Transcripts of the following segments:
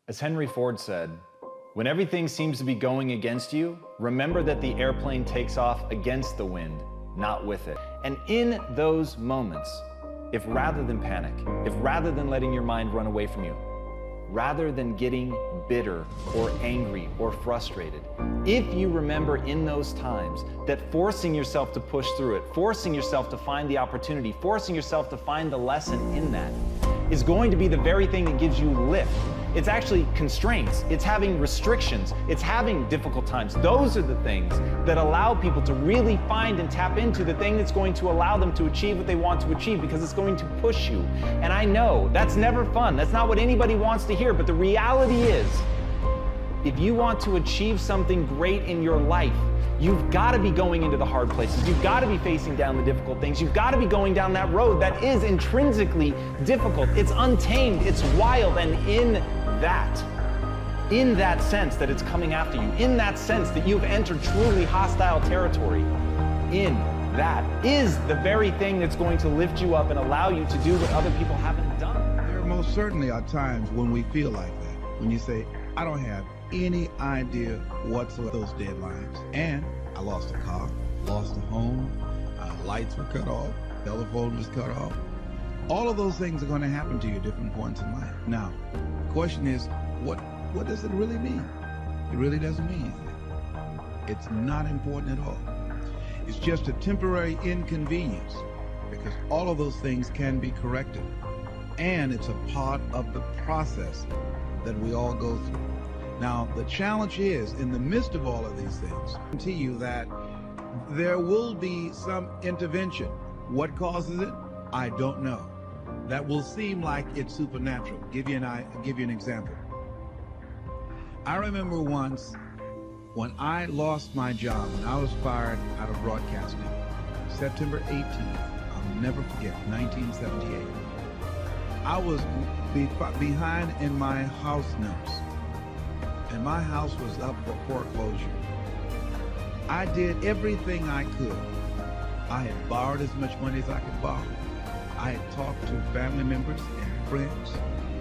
As Henry Ford said, when everything seems to be going against you, remember that the airplane takes off against the wind, not with it. And in those moments, if rather than panic, if rather than letting your mind run away from you, rather than getting bitter or angry or frustrated, if you remember in those times that forcing yourself to push through it, forcing yourself to find the opportunity, forcing yourself to find the lesson in that, is going to be the very thing that gives you lift. It's actually constraints, it's having restrictions, it's having difficult times. Those are the things that allow people to really find and tap into the thing that's going to allow them to achieve what they want to achieve, because it's going to push you. And I know that's never fun. That's not what anybody wants to hear, but the reality is, if you want to achieve something great in your life, you've got to be going into the hard places. You've got to be facing down the difficult things. You've got to be going down that road that is intrinsically difficult. It's untamed, it's wild, and in that sense that it's coming after you, in that sense that you've entered truly hostile territory, in that is the very thing that's going to lift you up and allow you to do what other people haven't done. There most certainly are times when we feel like that, when you say, I don't have any idea what's with those deadlines. And I lost a car, lost a home, lights were cut off, telephone was cut off. All of those things are going to happen to you at different points in life. Now, the question is, what does it really mean? It really doesn't mean anything. It's not important at all. It's just a temporary inconvenience, because all of those things can be corrected. And it's a part of the process that we all go through. Now, the challenge is, in the midst of all of these things, I guarantee you that there will be some intervention. What causes it? I don't know. That will seem like it's supernatural. I'll give you an example. I remember once when I lost my job, when I was fired out of broadcasting, September 18th, I'll never forget, 1978. I was behind in my house notes, and my house was up for foreclosure. I did everything I could. I had borrowed as much money as I could borrow. I had talked to family members and friends.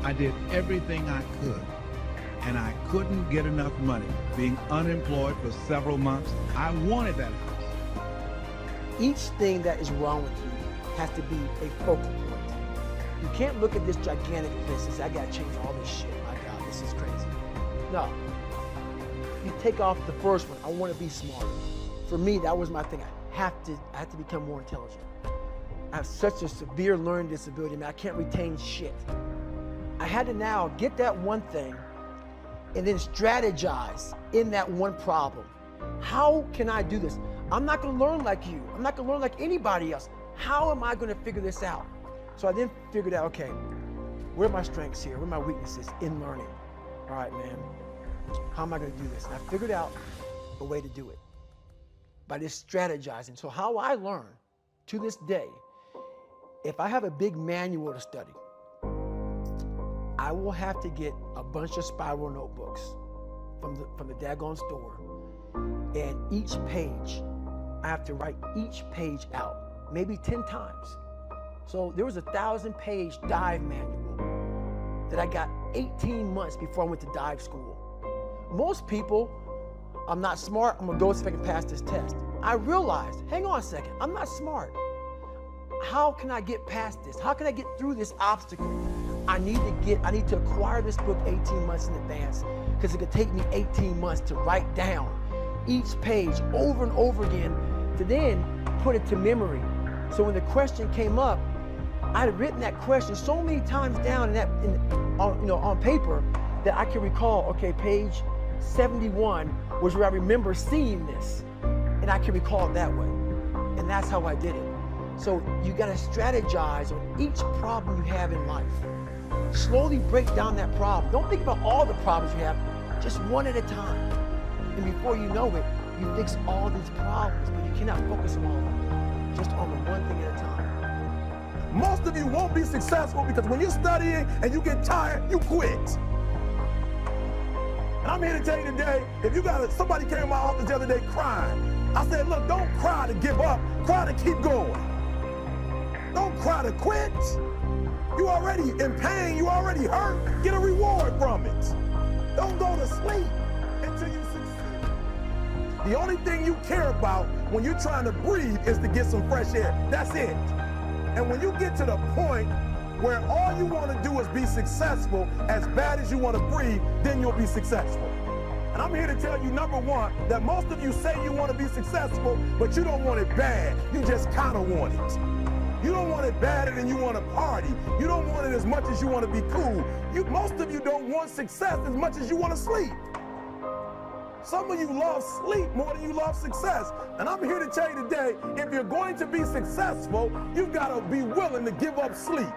I did everything I could, and I couldn't get enough money. Being unemployed for several months, I wanted that house. Each thing that is wrong with you has to be a focal point. You can't look at this gigantic list and say, I gotta change all this shit. My God, this is crazy. No. You take off the first one, I wanna be smarter. For me, that was my thing. I have to become more intelligent. I have such a severe learning disability, man. I can't retain shit. I had to now get that one thing and then strategize in that one problem. How can I do this? I'm not gonna learn like you. I'm not gonna learn like anybody else. How am I gonna figure this out? So I then figured out, okay, where are my strengths here? Where are my weaknesses in learning? All right, man, how am I gonna do this? And I figured out a way to do it by just strategizing. So how I learn to this day, if I have a big manual to study, I will have to get a bunch of spiral notebooks from the daggone store, and each page, I have to write each page out, maybe 10 times. So there was a 1,000-page dive manual that I got 18 months before I went to dive school. Most people, I'm not smart, I'm gonna go see if I can pass this test. I realized, hang on a second, I'm not smart. How can I get past this? How can I get through this obstacle? I need to acquire this book 18 months in advance, because it could take me 18 months to write down each page over and over again, to then put it to memory. So when the question came up, I had written that question so many times down on paper that I can recall, okay, page 71 was where I remember seeing this, and I can recall it that way. And that's how I did it. So you gotta strategize on each problem you have in life. Slowly break down that problem. Don't think about all the problems you have, just one at a time. And before you know it, you fix all these problems, but you cannot focus on all of them, just on the one thing at a time. Most of you won't be successful because when you're studying and you get tired, you quit. And I'm here to tell you today, if you got somebody came to my office the other day crying, I said, look, don't cry to give up, cry to keep going. Don't cry to quit. You already in pain, you already hurt, get a reward from it. Don't go to sleep until you succeed. The only thing you care about when you're trying to breathe is to get some fresh air. That's it. And when you get to the point where all you want to do is be successful as bad as you want to breathe, then you'll be successful. And I'm here to tell you, number one, that most of you say you want to be successful, but you don't want it bad. You just kind of want it. You don't want it badder than you want to party. You don't want it as much as you want to be cool. Most of you don't want success as much as you want to sleep. Some of you love sleep more than you love success. And I'm here to tell you today, if you're going to be successful, you've got to be willing to give up sleep.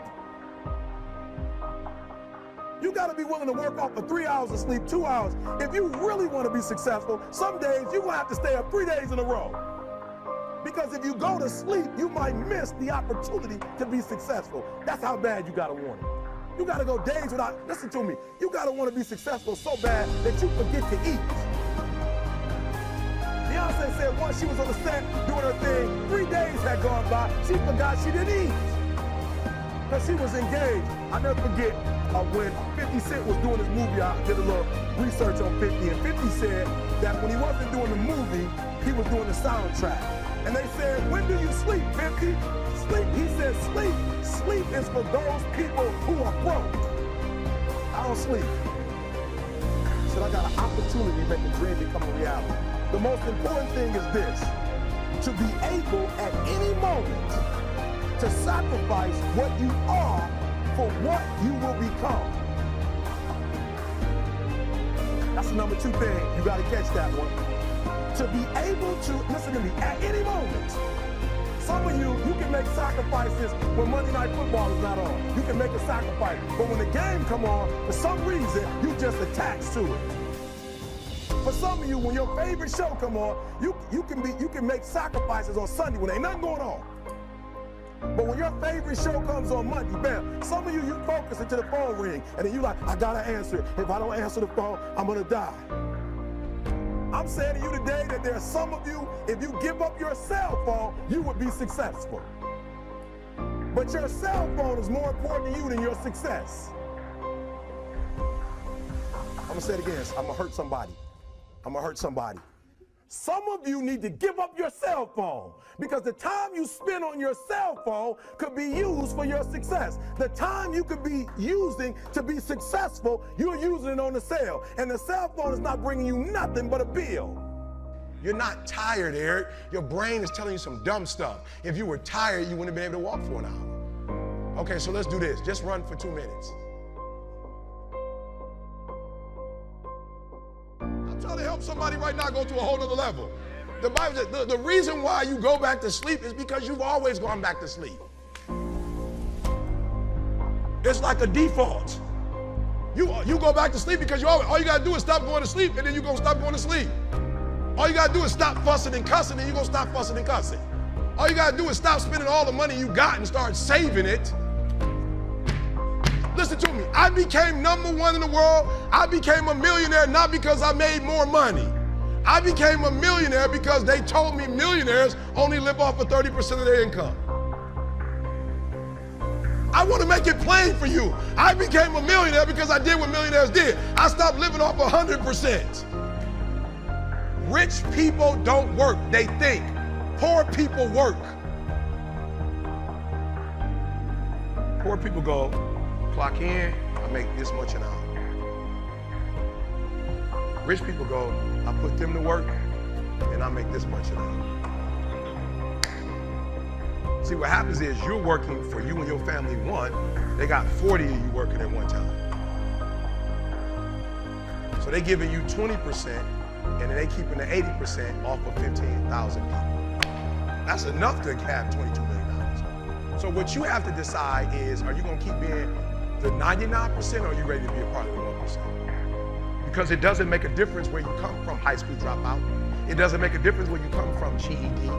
You got to be willing to work off for 3 hours of sleep, 2 hours. If you really want to be successful, some days you're going to have to stay up 3 days in a row. Because if you go to sleep, you might miss the opportunity to be successful. That's how bad you got to want it. You got to go days without, listen to me, you got to want to be successful so bad that you forget to eat. Beyonce said once she was on the set doing her thing, 3 days had gone by, she forgot she didn't eat. Because she was engaged. I never forget when 50 Cent was doing his movie, I did a little research on 50, and 50 said that when he wasn't doing the movie, he was doing the soundtrack. And they said, when do you sleep, 50? Sleep, he said, sleep. Sleep is for those people who are broke. I don't sleep. He said, I got an opportunity to make a dream become a reality. The most important thing is this, to be able at any moment to sacrifice what you are for what you will become. That's the number 2 thing. You got to catch that one. To be able to, listen to me, at any moment. Some of you can make sacrifices when Monday Night Football is not on. You can make a sacrifice. But when the game come on, for some reason, you just attached to it. For some of you, when your favorite show come on, you can make sacrifices on Sunday when ain't nothing going on. But when your favorite show comes on Monday, bam, some of you focus until the phone ring, and then you like, I gotta answer it. If I don't answer the phone, I'm gonna die. I'm saying to you today that there are some of you, if you give up your cell phone, you would be successful. But your cell phone is more important to you than your success. I'm gonna say it again, I'm gonna hurt somebody. I'm gonna hurt somebody. Some of you need to give up your cell phone because the time you spend on your cell phone could be used for your success. The time you could be using to be successful, you're using it on the cell. And the cell phone is not bringing you nothing but a bill. You're not tired, Eric. Your brain is telling you some dumb stuff. If you were tired, you wouldn't have been able to walk for an hour. Okay, so let's do this. Just run for 2 minutes. I'm trying to help somebody right now go to a whole nother level. The Bible says the reason why you go back to sleep is because you've always gone back to sleep. It's like a default. You go back to sleep because all you gotta do is stop going to sleep, and then you're gonna stop going to sleep. All you gotta do is stop fussing and cussing, and you're gonna stop fussing and cussing. All you gotta do is stop spending all the money you got and start saving it. Listen to me, I became #1 in the world. I became a millionaire not because I made more money. I became a millionaire because they told me millionaires only live off of 30% of their income. I want to make it plain for you. I became a millionaire because I did what millionaires did. I stopped living off 100%. Rich people don't work, they think. Poor people work. Poor people go, clock in, I make this much an hour. Rich people go, I put them to work, and I make this much an hour. See, what happens is you're working for you and your family one, they got 40 of you working at one time. So they giving you 20%, and then they keeping the 80% off of 15,000 people. That's enough to have $22 million. So what you have to decide is, are you gonna keep being the 99%, or are you ready to be a part of the 1%? Because it doesn't make a difference where you come from, high school dropout. It doesn't make a difference where you come from, GED.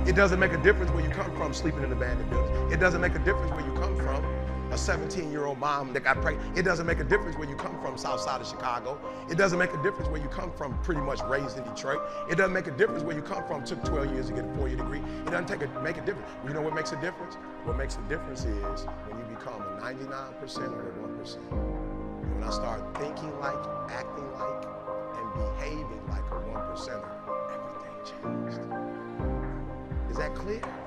It doesn't make a difference where you come from, sleeping in abandoned buildings. It doesn't make a difference where you come from, a 17-year-old mom that got pregnant. It doesn't make a difference where you come from, south side of Chicago. It doesn't make a difference where you come from, pretty much raised in Detroit. It doesn't make a difference where you come from, took 12 years to get a 4-year degree. It doesn't make a difference. You know what makes a difference? What makes a difference is when you become a 99% or a 1%. When I start thinking like, acting that clear?